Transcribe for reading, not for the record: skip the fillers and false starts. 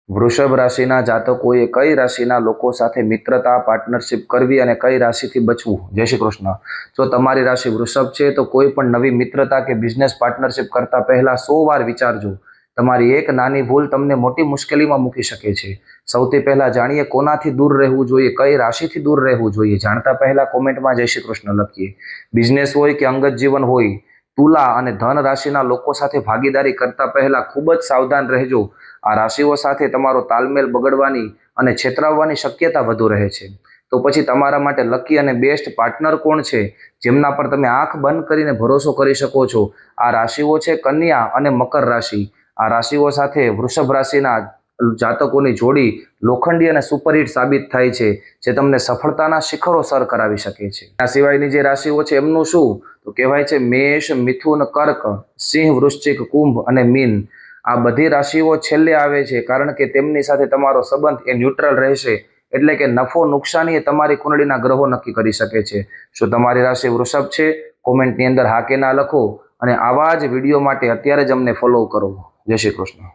વૃષભ રાશિના જાતકોએ કઈ રાશિના લોકો સાથે મિત્રતા પાર્ટનરશિપ કરવી અને કઈ રાશિથી બચવું? જય શ્રી કૃષ્ણ. જો તમારી રાશિ વૃષભ છે તો કોઈ પણ નવી મિત્રતા કે બિઝનેસ પાર્ટનરશિપ કરતા પહેલા 100 વાર વિચારજો. તમારી એક નાની ભૂલ તમને મોટી મુશ્કેલીમાં મૂકી શકે છે. સૌથી પહેલા જાણીએ કોનાથી દૂર રહેવું જોઈએ, કઈ રાશિથી દૂર રહેવું જોઈએ. જાણતા પહેલા કોમેન્ટમાં જય શ્રી કૃષ્ણ લખીએ. બિઝનેસ હોય કે અંગત જીવન હોય, તુલા અને ધન રાશિના લોકો સાથે ભાગીદારી કરતા પહેલા ખૂબ જ સાવધાન રહેજો. આ રાશિઓ સાથે તમારો તાલમેલ બગડવાની અને છેતરાવવાની શક્યતા વધુ રહે છે. તો પછી તમારા માટે લકી અને બેસ્ટ પાર્ટનર કોણ છે, જેમના પર તમે આંખ બંધ કરીને ભરોસો કરી શકો છો? આ રાશિઓ છે કન્યા અને મકર રાશિ. આ રાશિઓ સાથે વૃષભ રાશિના જાતકોની જોડી લોખંડી અને સુપરહિટ સાબિત થાય છે, જે તમને સફળતાના શિખરો સર કરાવી શકે છે. આ સિવાયની જે રાશિઓ છે એમનું શું? તો કહેવાય છે મેષ, મિથુન, કર્ક, સિંહ, વૃશ્ચિક, કુંભ અને મીન. આ બધી રાશિઓ છેલ્લે આવે છે કારણ કે તેમની સાથે તમારો સંબંધ એ ન્યુટ્રલ રહેશે, એટલે કે નફો નુકસાની એ તમારી કુંડળીના ગ્રહો નક્કી કરી શકે છે. શું તમારી રાશિ વૃષભ છે? કોમેન્ટની અંદર હા કે ના લખો અને આવા જ વિડીયો માટે અત્યારે જ અમને ફોલો કરો. જય શ્રી કૃષ્ણ.